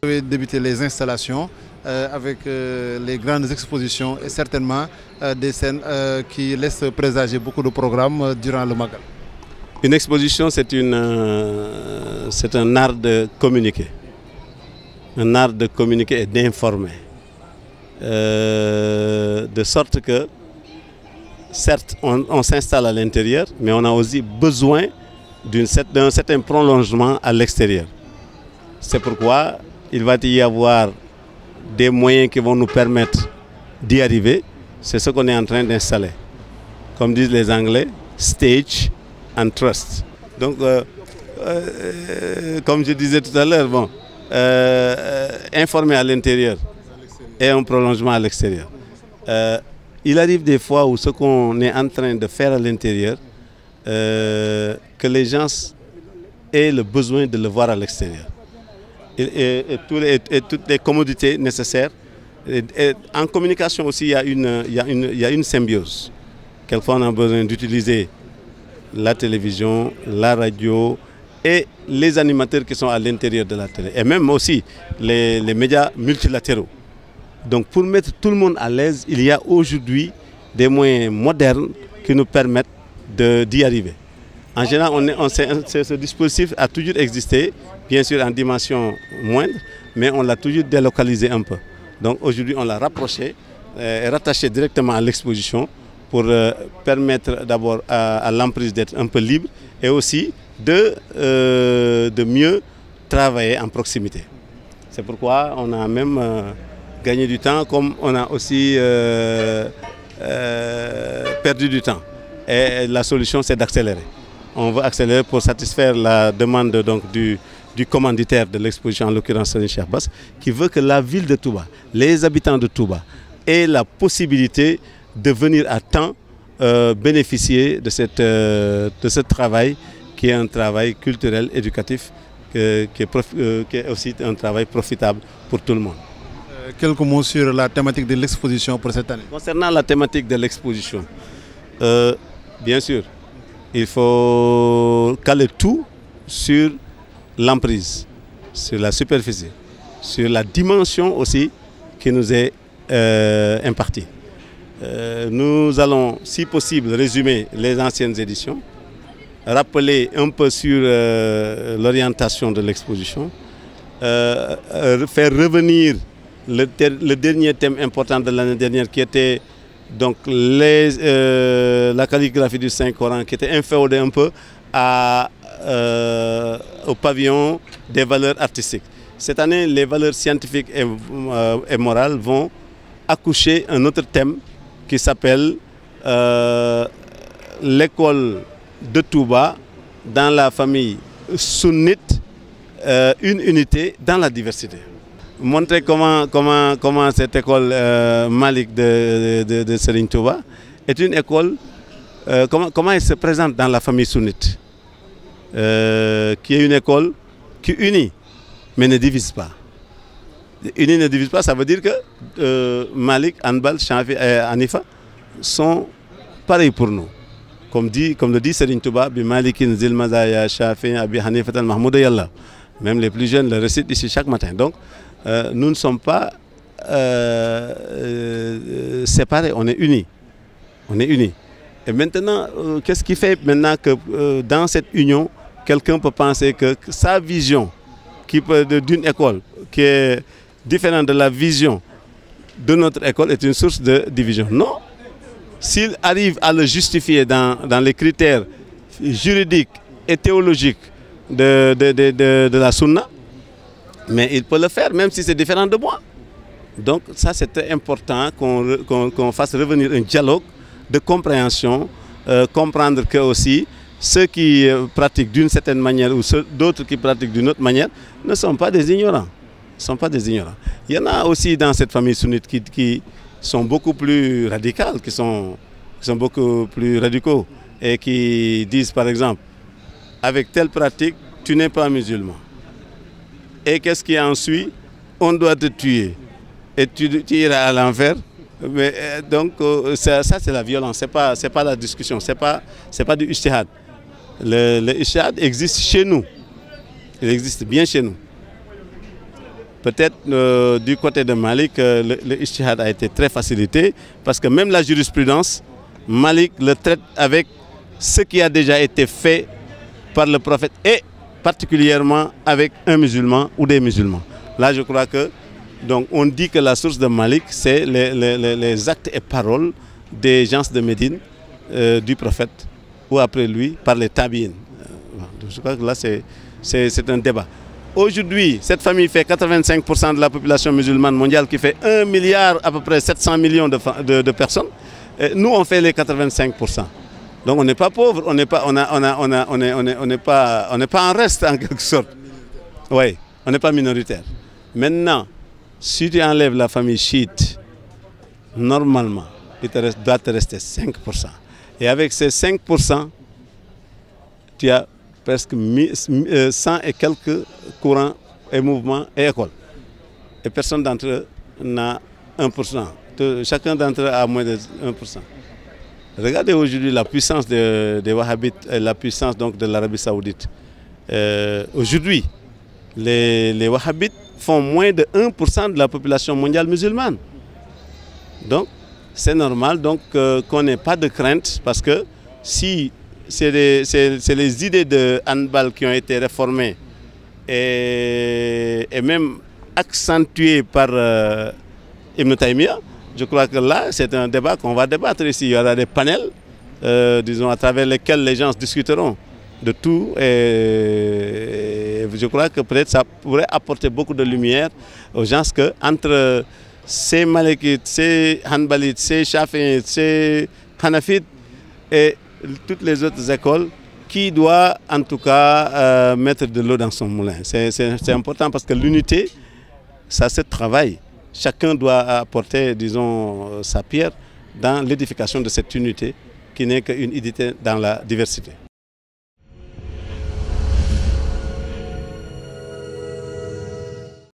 avez débuté les installations avec les grandes expositions et certainement des scènes qui laissent présager beaucoup de programmes durant le Magal. Une exposition, c'est un art de communiquer. Un art de communiquer et d'informer. De sorte que, certes, on s'installe à l'intérieur, mais on a aussi besoin d'un certain prolongement à l'extérieur. C'est pourquoi il va y avoir des moyens qui vont nous permettre d'y arriver. C'est ce qu'on est en train d'installer. Comme disent les Anglais, stage and trust. Donc, comme je disais tout à l'heure, bon, informer à l'intérieur et un prolongement à l'extérieur. Il arrive des fois où ce qu'on est en train de faire à l'intérieur, que les gens aient le besoin de le voir à l'extérieur. Et toutes les commodités nécessaires. En communication aussi, il y a une symbiose. Quelquefois, on a besoin d'utiliser la télévision, la radio et les animateurs qui sont à l'intérieur de la télé. Et même aussi les médias multilatéraux. Donc pour mettre tout le monde à l'aise, il y a aujourd'hui des moyens modernes qui nous permettent d'y arriver. En général, ce dispositif a toujours existé, bien sûr en dimension moindre, mais on l'a toujours délocalisé un peu. Donc aujourd'hui, on l'a rapproché et rattaché directement à l'exposition pour permettre d'abord à l'emprise d'être un peu libre et aussi de mieux travailler en proximité. C'est pourquoi on a même gagné du temps, comme on a aussi perdu du temps. Et la solution, c'est d'accélérer. On veut accélérer pour satisfaire la demande donc, du commanditaire de l'exposition, en l'occurrence Serigne Cheikh Bass, qui veut que la ville de Touba, les habitants de Touba, aient la possibilité de venir à temps bénéficier de ce travail qui est un travail culturel, éducatif, qui est aussi un travail profitable pour tout le monde. Quelques mots sur la thématique de l'exposition pour cette année. Concernant la thématique de l'exposition, bien sûr, il faut caler tout sur l'emprise, sur la superficie, sur la dimension aussi qui nous est impartie. Nous allons, si possible, résumer les anciennes éditions, rappeler un peu sur l'orientation de l'exposition, faire revenir le dernier thème important de l'année dernière qui était donc la calligraphie du Saint-Coran, qui était inféodée un peu au pavillon des valeurs artistiques. Cette année, les valeurs scientifiques et morales vont accoucher un autre thème qui s'appelle l'école de Touba dans la famille sunnite, une unité dans la diversité. Montrer comment cette école Malik de Serigne Touba est une école, comment elle se présente dans la famille sunnite, qui est une école qui unit, mais ne divise pas. Unit ne divise pas, ça veut dire que Malik, Hanbal, Shafi et Hanifa sont pareils pour nous. Comme le dit Serigne Touba, bi Malikin zil mazaya Shafi abi Hanifatan Mahmouda Yallah. Même les plus jeunes le récitent ici chaque matin. Donc, nous ne sommes pas séparés, on est unis. On est unis. Et maintenant, qu'est-ce qui fait maintenant que dans cette union, quelqu'un peut penser que sa vision d'une école qui est différente de la vision de notre école est une source de division? Non. S'il arrive à le justifier dans les critères juridiques et théologiques de la Sunna, mais il peut le faire, même si c'est différent de moi. Donc ça, c'est important qu'on fasse revenir un dialogue de compréhension, comprendre que aussi ceux qui pratiquent d'une certaine manière ou d'autres qui pratiquent d'une autre manière ne sont pas des ignorants. Il y en a aussi dans cette famille sunnite qui sont beaucoup plus radicales, qui sont beaucoup plus radicaux et qui disent par exemple, avec telle pratique, tu n'es pas musulman. Et qu'est-ce qui en suit? On doit te tuer. Et tu iras à l'enfer. Donc ça c'est la violence, c'est pas la discussion, c'est pas du ijtihad. Le ijtihad existe chez nous. Il existe bien chez nous. Peut-être du côté de Malik, le ijtihad a été très facilité parce que même la jurisprudence, Malik le traite avec ce qui a déjà été fait par le prophète et particulièrement avec un musulman ou des musulmans. Là, je crois que donc on dit que la source de Malik, c'est les actes et paroles des gens de Médine, du prophète ou après lui par les tabi'in. Je crois que là, c'est un débat. Aujourd'hui, cette famille fait 85% de la population musulmane mondiale qui fait 1 milliard à peu près 700 millions de personnes. Et nous, on fait les 85%. Donc on n'est pas pauvre, on n'est pas en reste en quelque sorte. Oui, on n'est pas minoritaire. Maintenant, si tu enlèves la famille chiite, normalement, il doit te rester 5%. Et avec ces 5%, tu as presque 100 et quelques courants et mouvements et écoles. Et personne d'entre eux n'a 1%. Chacun d'entre eux a moins de 1%. Regardez aujourd'hui la puissance des Wahhabites et la puissance donc de l'Arabie Saoudite. Aujourd'hui, les Wahhabites font moins de 1% de la population mondiale musulmane. Donc, c'est normal qu'on n'ait pas de crainte parce que si c'est les idées de Hanbal qui ont été réformées et même accentuées par Ibn Taymiyyah. Je crois que là, c'est un débat qu'on va débattre ici. Il y aura des panels, disons, à travers lesquels les gens discuteront de tout. Et je crois que peut-être ça pourrait apporter beaucoup de lumière aux gens que entre ces Malikites, ces Hanbalites, ces Shafi'ites, ces Hanafites et toutes les autres écoles, qui doit en tout cas mettre de l'eau dans son moulin. C'est important parce que l'unité, ça se travaille. Chacun doit apporter, disons, sa pierre dans l'édification de cette unité qui n'est qu'une unité dans la diversité.